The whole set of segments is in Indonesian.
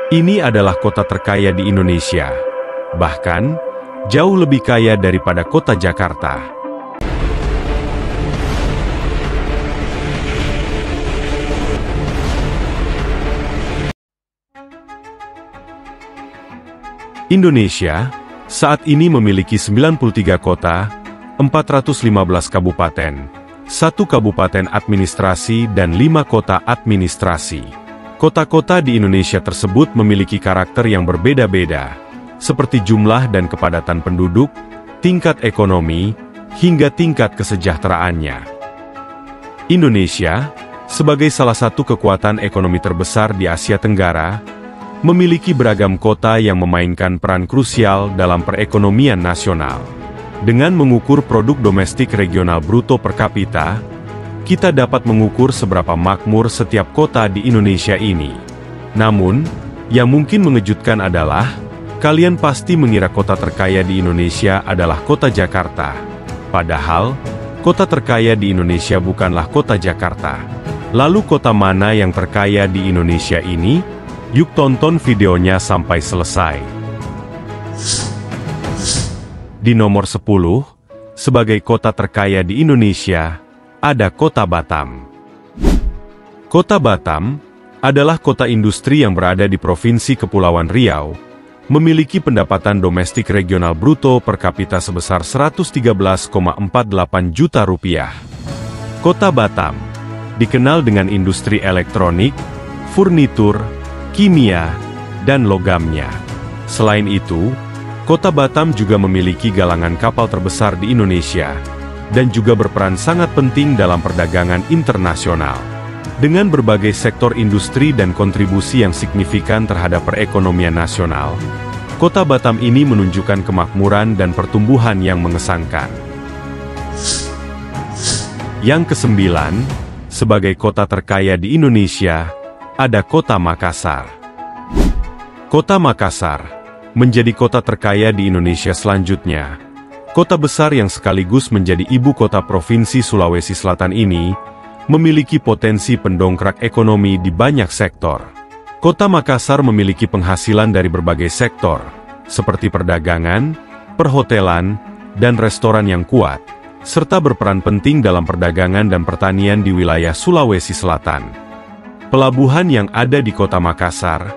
Ini adalah kota terkaya di Indonesia, bahkan jauh lebih kaya daripada kota Jakarta. Indonesia saat ini memiliki 93 kota, 415 kabupaten, 1 kabupaten administrasi dan 5 kota administrasi. Kota-kota di Indonesia tersebut memiliki karakter yang berbeda-beda, seperti jumlah dan kepadatan penduduk, tingkat ekonomi, hingga tingkat kesejahteraannya. Indonesia, sebagai salah satu kekuatan ekonomi terbesar di Asia Tenggara, memiliki beragam kota yang memainkan peran krusial dalam perekonomian nasional. Dengan mengukur produk domestik regional bruto per kapita, kita dapat mengukur seberapa makmur setiap kota di Indonesia ini. Namun, yang mungkin mengejutkan adalah, kalian pasti mengira kota terkaya di Indonesia adalah kota Jakarta. Padahal, kota terkaya di Indonesia bukanlah kota Jakarta. Lalu kota mana yang terkaya di Indonesia ini? Yuk tonton videonya sampai selesai. Di nomor 10, sebagai kota terkaya di Indonesia, ada Kota Batam. Kota Batam adalah kota industri yang berada di Provinsi Kepulauan Riau, memiliki pendapatan domestik regional bruto per kapita sebesar 113,48 juta rupiah. Kota Batam dikenal dengan industri elektronik, furnitur, kimia, dan logamnya. Selain itu, Kota Batam juga memiliki galangan kapal terbesar di Indonesia, dan juga berperan sangat penting dalam perdagangan internasional. Dengan berbagai sektor industri dan kontribusi yang signifikan terhadap perekonomian nasional, Kota Batam ini menunjukkan kemakmuran dan pertumbuhan yang mengesankan. Yang kesembilan, sebagai kota terkaya di Indonesia, ada Kota Makassar. Kota Makassar menjadi kota terkaya di Indonesia selanjutnya. Kota besar yang sekaligus menjadi ibu kota Provinsi Sulawesi Selatan ini memiliki potensi pendongkrak ekonomi di banyak sektor. Kota Makassar memiliki penghasilan dari berbagai sektor, seperti perdagangan, perhotelan, dan restoran yang kuat, serta berperan penting dalam perdagangan dan pertanian di wilayah Sulawesi Selatan. Pelabuhan yang ada di Kota Makassar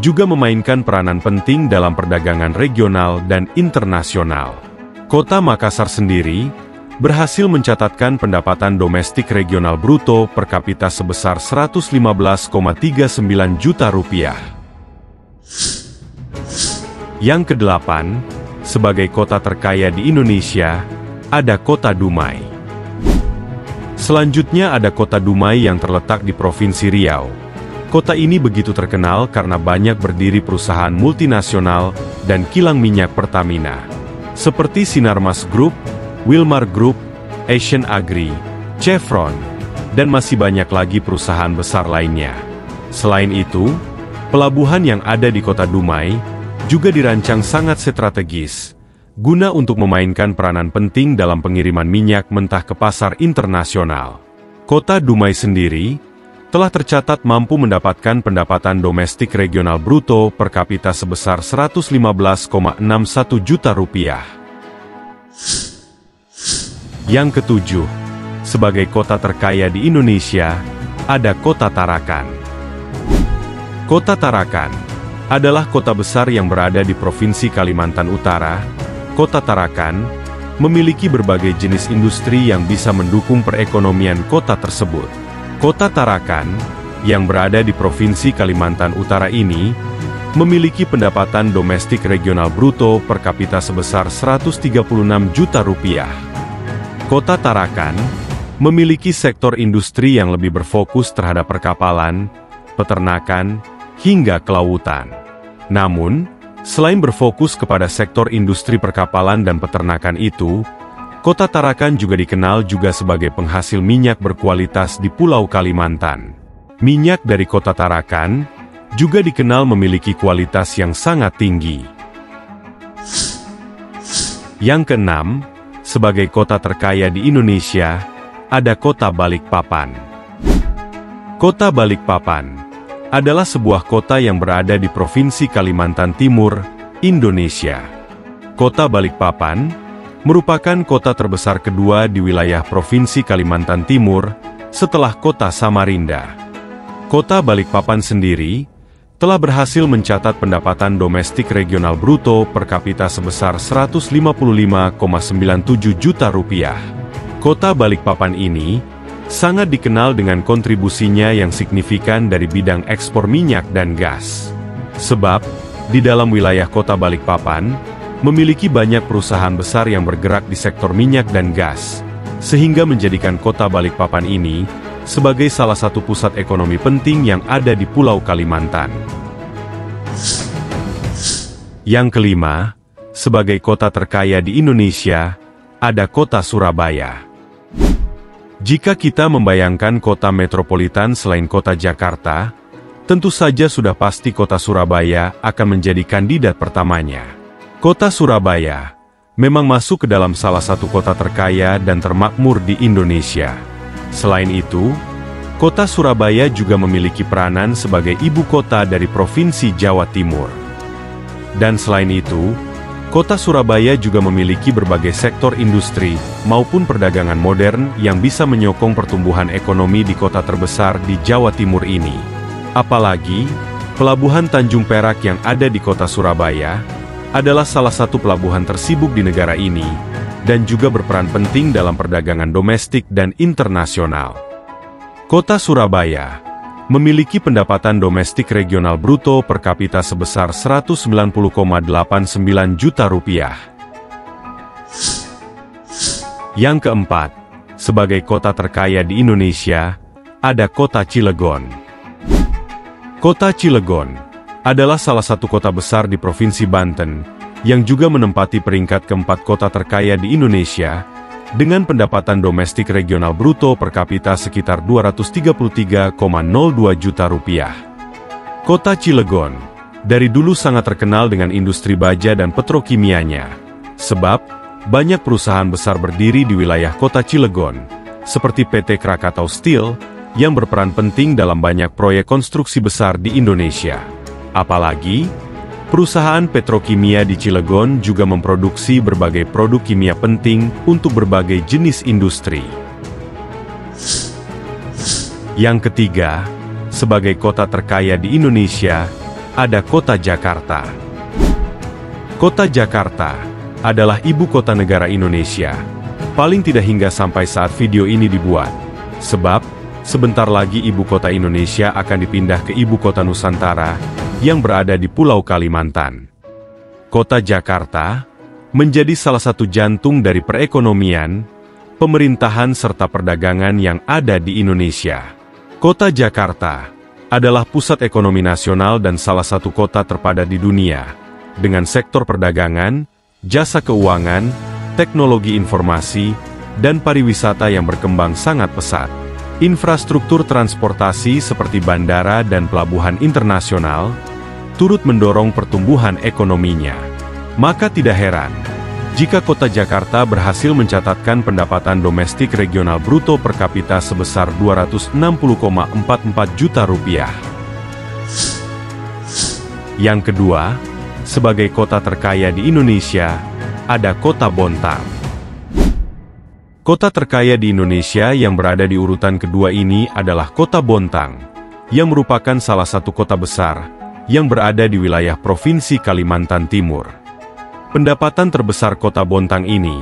juga memainkan peranan penting dalam perdagangan regional dan internasional. Kota Makassar sendiri berhasil mencatatkan pendapatan domestik regional bruto per kapita sebesar 115,39 juta rupiah. Yang kedelapan, sebagai kota terkaya di Indonesia, ada Kota Dumai. Selanjutnya ada Kota Dumai yang terletak di Provinsi Riau. Kota ini begitu terkenal karena banyak berdiri perusahaan multinasional dan kilang minyak Pertamina, seperti Sinarmas Group, Wilmar Group, Asian Agri, Chevron, dan masih banyak lagi perusahaan besar lainnya. Selain itu, pelabuhan yang ada di Kota Dumai juga dirancang sangat strategis, guna untuk memainkan peranan penting dalam pengiriman minyak mentah ke pasar internasional. Kota Dumai sendiri telah tercatat mampu mendapatkan pendapatan domestik regional bruto per kapita sebesar 115,61 juta rupiah. Yang ketujuh, sebagai kota terkaya di Indonesia, ada Kota Tarakan. Kota Tarakan adalah kota besar yang berada di Provinsi Kalimantan Utara. Kota Tarakan memiliki berbagai jenis industri yang bisa mendukung perekonomian kota tersebut. Kota Tarakan, yang berada di Provinsi Kalimantan Utara ini, memiliki pendapatan domestik regional bruto per kapita sebesar 136 juta rupiah. Kota Tarakan memiliki sektor industri yang lebih berfokus terhadap perkapalan, peternakan, hingga kelautan. Namun, selain berfokus kepada sektor industri perkapalan dan peternakan itu, Kota Tarakan juga dikenal juga sebagai penghasil minyak berkualitas di Pulau Kalimantan. Minyak dari Kota Tarakan juga dikenal memiliki kualitas yang sangat tinggi. Yang keenam, sebagai kota terkaya di Indonesia, ada Kota Balikpapan. Kota Balikpapan adalah sebuah kota yang berada di Provinsi Kalimantan Timur, Indonesia. Kota Balikpapan merupakan kota terbesar kedua di wilayah Provinsi Kalimantan Timur setelah kota Samarinda. Kota Balikpapan sendiri telah berhasil mencatat pendapatan domestik regional bruto per kapita sebesar 155,97 juta rupiah. Kota Balikpapan ini sangat dikenal dengan kontribusinya yang signifikan dari bidang ekspor minyak dan gas. Sebab, di dalam wilayah kota Balikpapan, memiliki banyak perusahaan besar yang bergerak di sektor minyak dan gas, sehingga menjadikan kota Balikpapan ini sebagai salah satu pusat ekonomi penting yang ada di Pulau Kalimantan. Yang kelima, sebagai kota terkaya di Indonesia, ada kota Surabaya. Jika kita membayangkan kota metropolitan selain kota Jakarta, tentu saja sudah pasti kota Surabaya akan menjadi kandidat pertamanya. Kota Surabaya memang masuk ke dalam salah satu kota terkaya dan termakmur di Indonesia. Selain itu, kota Surabaya juga memiliki peranan sebagai ibu kota dari Provinsi Jawa Timur. Dan selain itu, kota Surabaya juga memiliki berbagai sektor industri maupun perdagangan modern yang bisa menyokong pertumbuhan ekonomi di kota terbesar di Jawa Timur ini. Apalagi, Pelabuhan Tanjung Perak yang ada di kota Surabaya adalah salah satu pelabuhan tersibuk di negara ini dan juga berperan penting dalam perdagangan domestik dan internasional. Kota Surabaya memiliki pendapatan domestik regional bruto per kapita sebesar 190,89 juta rupiah. Yang keempat, sebagai kota terkaya di Indonesia, ada kota Cilegon. Kota Cilegon adalah salah satu kota besar di Provinsi Banten, yang juga menempati peringkat keempat kota terkaya di Indonesia, dengan pendapatan domestik regional bruto per kapita sekitar 233,02 juta rupiah. Kota Cilegon dari dulu sangat terkenal dengan industri baja dan petrokimianya, sebab banyak perusahaan besar berdiri di wilayah kota Cilegon, seperti PT Krakatau Steel, yang berperan penting dalam banyak proyek konstruksi besar di Indonesia. Apalagi, perusahaan petrokimia di Cilegon juga memproduksi berbagai produk kimia penting untuk berbagai jenis industri. Yang ketiga, sebagai kota terkaya di Indonesia, ada kota Jakarta. Kota Jakarta adalah ibu kota negara Indonesia, paling tidak hingga sampai saat video ini dibuat. Sebab, sebentar lagi ibu kota Indonesia akan dipindah ke ibu kota Nusantara, yang berada di Pulau Kalimantan. Kota Jakarta menjadi salah satu jantung dari perekonomian, pemerintahan serta perdagangan yang ada di Indonesia. Kota Jakarta adalah pusat ekonomi nasional dan salah satu kota terpadat di dunia, dengan sektor perdagangan, jasa keuangan, teknologi informasi, dan pariwisata yang berkembang sangat pesat. Infrastruktur transportasi seperti bandara dan pelabuhan internasional turut mendorong pertumbuhan ekonominya. Maka tidak heran jika kota Jakarta berhasil mencatatkan pendapatan domestik regional bruto per kapita sebesar 260,44 juta rupiah. Yang kedua, sebagai kota terkaya di Indonesia, ada kota Bontang. Kota terkaya di Indonesia yang berada di urutan kedua ini adalah kota Bontang, yang merupakan salah satu kota besar yang berada di wilayah Provinsi Kalimantan Timur. Pendapatan terbesar kota Bontang ini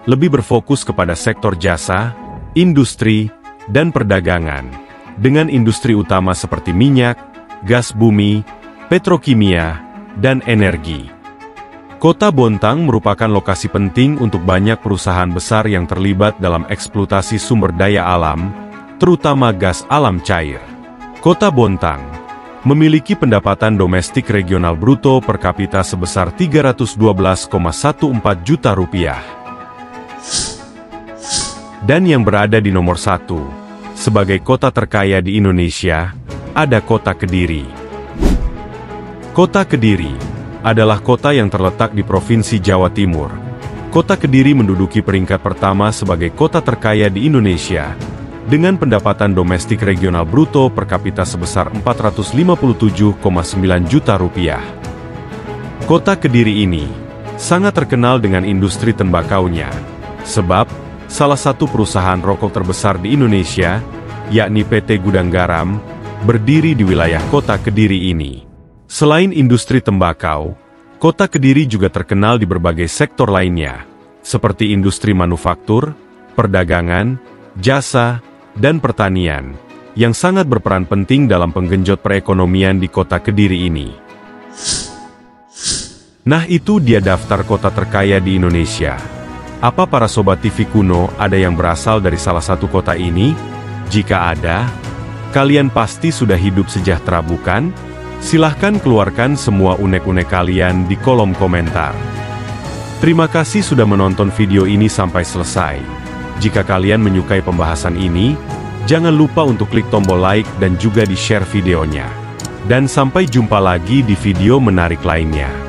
lebih berfokus kepada sektor jasa, industri, dan perdagangan, dengan industri utama seperti minyak, gas bumi, petrokimia, dan energi. Kota Bontang merupakan lokasi penting untuk banyak perusahaan besar yang terlibat dalam eksploitasi sumber daya alam, terutama gas alam cair. Kota Bontang memiliki pendapatan domestik regional bruto per kapita sebesar 312,14 juta rupiah. Dan yang berada di nomor 1, sebagai kota terkaya di Indonesia, ada kota Kediri. Kota Kediri adalah kota yang terletak di Provinsi Jawa Timur. Kota Kediri menduduki peringkat pertama sebagai kota terkaya di Indonesia, dengan pendapatan domestik regional bruto per kapita sebesar 457,9 juta rupiah. Kota Kediri ini sangat terkenal dengan industri tembakaunya, sebab salah satu perusahaan rokok terbesar di Indonesia, yakni PT Gudang Garam, berdiri di wilayah Kota Kediri ini. Selain industri tembakau, Kota Kediri juga terkenal di berbagai sektor lainnya, seperti industri manufaktur, perdagangan, jasa, dan pertanian, yang sangat berperan penting dalam penggenjot perekonomian di Kota Kediri ini. Nah, itu dia daftar kota terkaya di Indonesia. Apa para Sobat TV Kuno ada yang berasal dari salah satu kota ini? Jika ada, kalian pasti sudah hidup sejahtera bukan? Silahkan keluarkan semua unek-unek kalian di kolom komentar. Terima kasih sudah menonton video ini sampai selesai. Jika kalian menyukai pembahasan ini, jangan lupa untuk klik tombol like dan juga di-share videonya. Dan sampai jumpa lagi di video menarik lainnya.